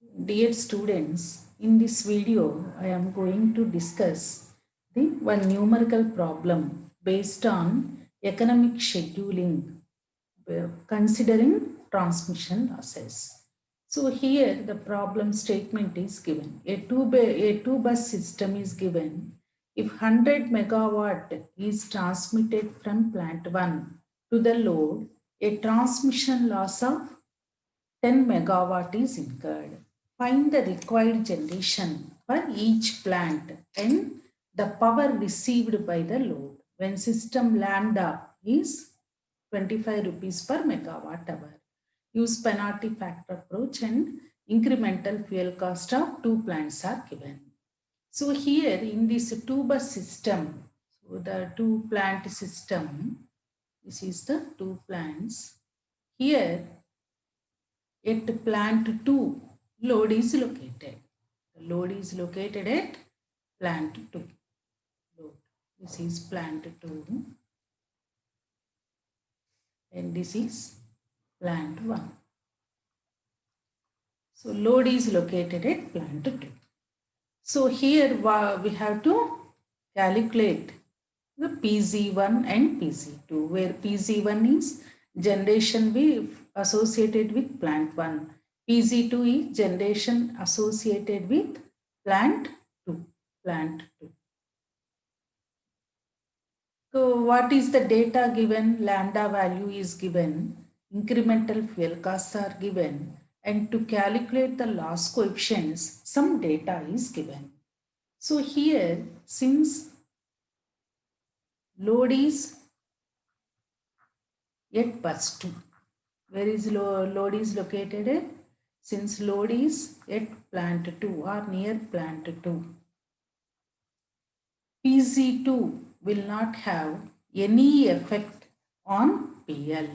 Dear students, in this video, I am going to discuss the one numerical problem based on economic scheduling, considering transmission losses. So here the problem statement is given. A two bus system is given. If 100 megawatt is transmitted from plant 1 to the load, a transmission loss of 10 megawatt is incurred. Find the required generation for each plant and the power received by the load when system lambda is 25 rupees per megawatt hour. Use penalty factor approach and incremental fuel cost of two plants are given. So here in this two bus system, so the two plant system, this is the two plants. Here at plant 2, load is located. The load is located at plant 2. Load. This is plant 2 and this is plant 1. So load is located at plant 2. So here we have to calculate the PZ1 and PZ2, where PZ1 is generation associated with plant 1. PZ2 is generation associated with plant 2. Plant 2. So what is the data given? Lambda value is given. Incremental fuel costs are given. And to calculate the loss coefficients, some data is given. So here, since load is at bus 2, where is load is located at? Since load is at plant 2 or near plant 2, PZ2 will not have any effect on PL.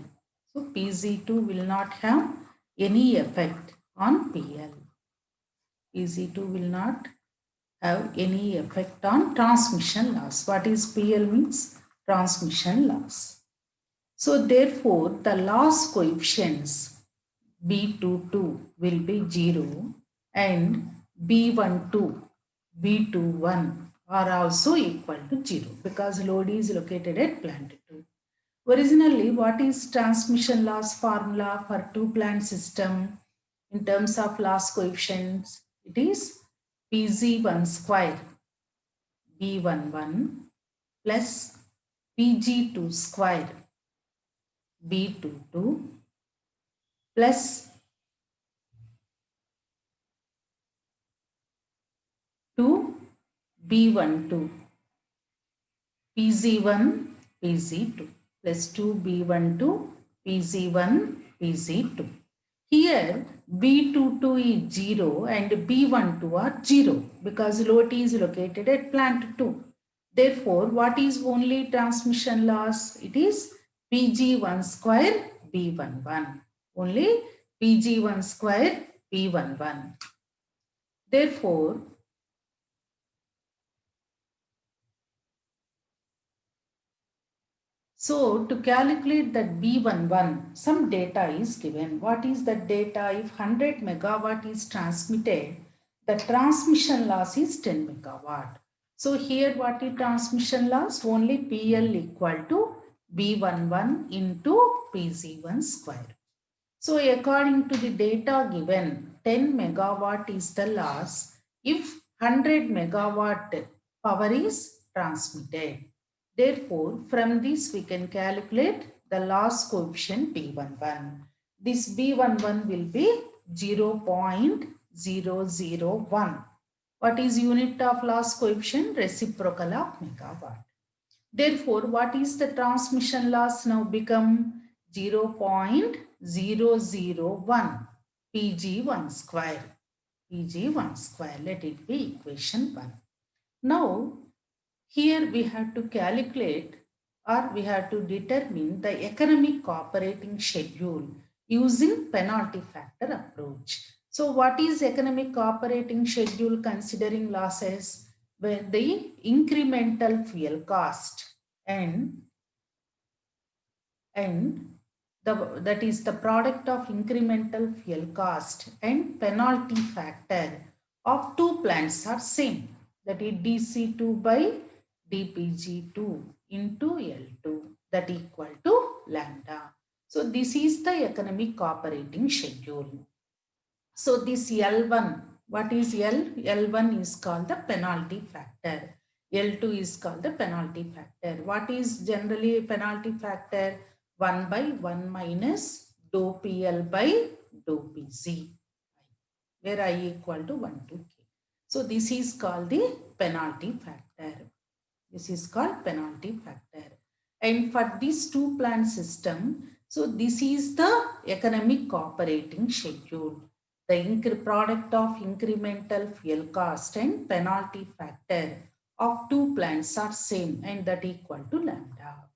So PZ2 will not have any effect on PL. PZ2 will not have any effect on transmission loss. What is PL means? Transmission loss. So therefore, the loss coefficients B22 will be 0 and B12, B21 are also equal to 0 because load is located at plant 2. Originally, what is transmission loss formula for two plant system in terms of loss coefficients? It is Pg1 square B11 plus Pg2 square B22 plus 2 B12 Pz1 Pz2 plus 2 B12 Pz1 Pz2. Here B22 is 0 and B12 are 0 because load is located at plant 2. Therefore, what is only transmission loss? It is Pg1 square B11. Only Pg1 square B11. Therefore, so to calculate that B11, some data is given. What is that data? If 100 megawatt is transmitted, the transmission loss is 10 megawatt. So here what is transmission loss? Only PL equal to B11 into PZ1 square. So according to the data given, 10 megawatt is the loss if 100 megawatt power is transmitted. Therefore, from this we can calculate the loss coefficient B11. This B11 will be 0.001. What is unit of loss coefficient? Reciprocal of megawatt. Therefore, what is the transmission loss now become 0.001 Pg1 square. Pg1 square, let it be equation 1. Now, here we have to calculate or we have to determine the economic operating schedule using penalty factor approach. So what is economic operating schedule considering losses? Where the incremental fuel cost and that is the product of incremental fuel cost and penalty factor of two plants are same. That is DC2 by DPG2 into L2, that equal to lambda. So this is the economic operating schedule. So this L1, what is L? L1 is called the penalty factor. L2 is called the penalty factor. What is generally penalty factor? 1 by 1 minus dou PL by dou PZ, where I equal to 1 to K. So this is called the penalty factor. This is called penalty factor. And for this two plant system, so this is the economic operating schedule. The product of incremental fuel cost and penalty factor of two plants are same, and that equal to lambda.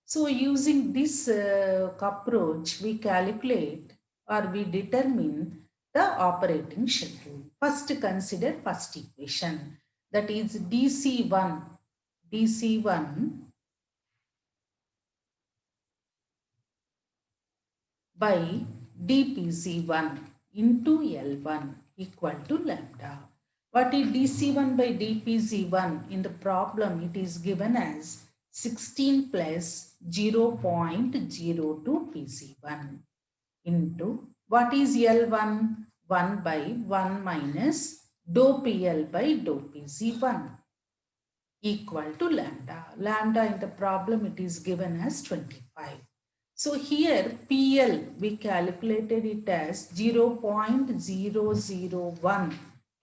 So using this approach, we calculate or we determine the operating schedule. First consider first equation, that is DC1 by dPZ1 into L1 equal to lambda. What is DC1 by dPZ1? In the problem, it is given as 16 plus 0.02 PZ1 into what is L1? 1 by 1 minus dou PL by dou PZ1 equal to lambda. Lambda in the problem, it is given as 25. So here PL, we calculated it as 0.001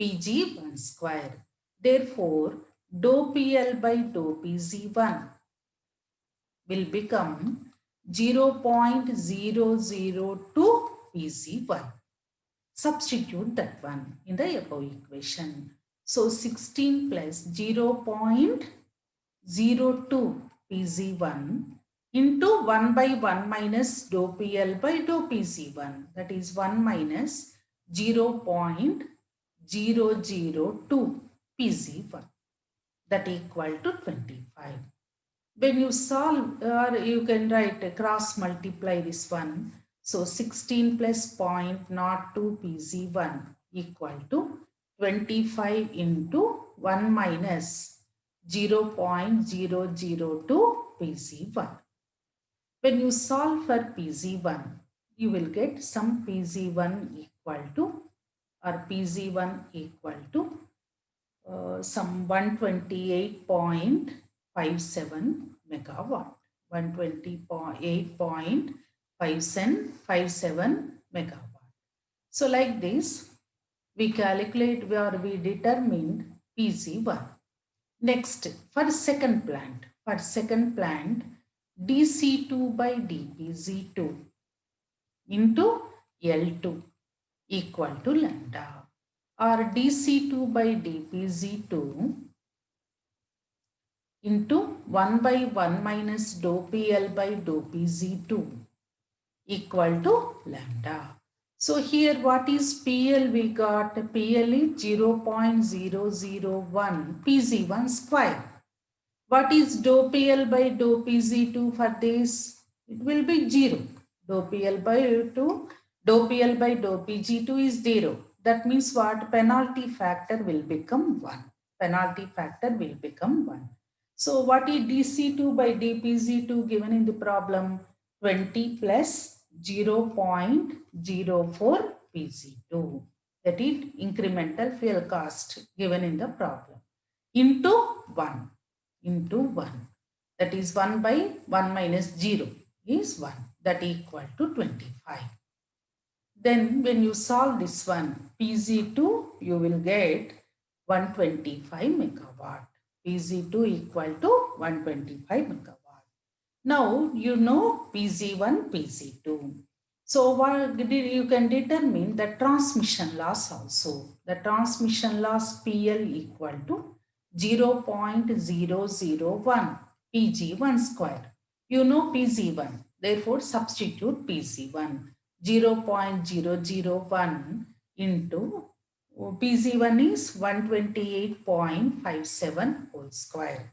Pg1 square. Therefore, dou PL by dou Pz1 will become 0.002 Pz1. Substitute that one in the above equation. So 16 plus 0.02 Pz1 into 1 by 1 minus dou PL by dou Pz1, that is 1 minus 0.002 Pz1, that equal to 25. When you solve, or you can write cross multiply this one. So 16 plus 0.02 Pz1 equal to 25 into 1 minus 0.002 Pz1. When you solve for Pz1, you will get some Pz1 equal to, or Pz1 equal to some 128.57 megawatt, 128.57 megawatt. So like this, we calculate where we determined Pz1. Next, for second plant, DC2 by dPz2 into L2 equal to lambda, or DC2 by dPz2 into 1 by 1 minus dou PL by dou Pz2 equal to lambda. So here what is PL? We got PL is 0.001 Pz1 square. What is dou PL by dou Pz2 for this? It will be 0. Dou PL by dou Pg2 is 0. That means what? Penalty factor will become 1. Penalty factor will become 1. So what is DC2 by dPz2 given in the problem? 20 plus 0.04 Pz2. That is incremental fuel cost given in the problem. Into 1. That is 1 by 1 minus 0 is 1. That equal to 25. Then when you solve this one, Pz2, you will get 125 megawatt. Pz2 equal to 125 megawatt. Now you know Pz1, Pz2. So what you can determine the transmission loss also. The transmission loss PL equal to 0.001 Pg1 square. You know Pz1, therefore substitute Pz1. 0.001 into Pz1 is 128.57 whole square.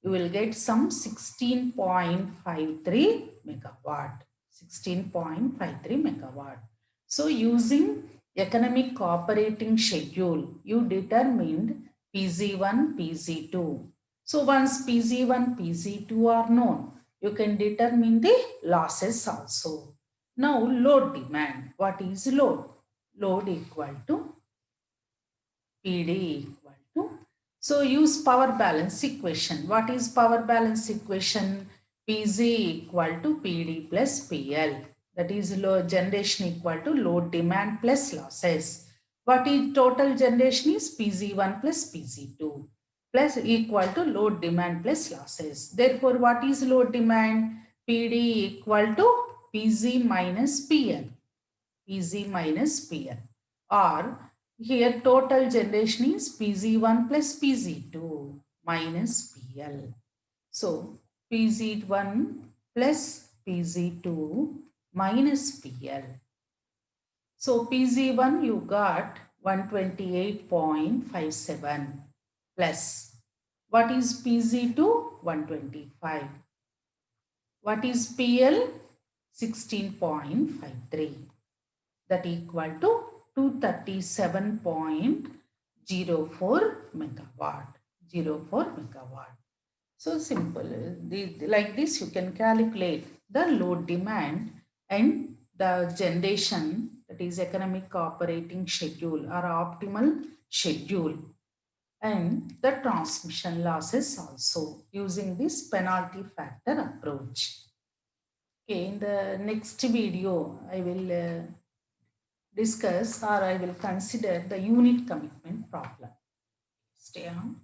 You will get some 16.53 megawatt. 16.53 megawatt. So using economic operating schedule, you determined PZ1, PZ2. So once PZ1, PZ2 are known, you can determine the losses also. Now load demand. What is load? Load equal to PD equal to. So use power balance equation. What is power balance equation? PZ equal to PD plus PL. That is load generation equal to load demand plus losses. What is total generation is PZ1 plus PZ2 plus equal to load demand plus losses. Therefore, what is load demand? PD equal to PZ minus PL. PZ minus PL. Or here total generation is PZ1 plus PZ2 minus PL. So PZ1 plus PZ2 minus PL. So PZ1 you got 128.57 plus. What is PZ2? 125. What is PL? 16.53. That equal to 237.04 megawatt. 04 megawatt. So simple. Like this you can calculate the load demand and the generation, that is economic operating schedule or optimal schedule, and the transmission losses also using this penalty factor approach. Okay, in the next video I will discuss, or I will consider the unit commitment problem. Stay on.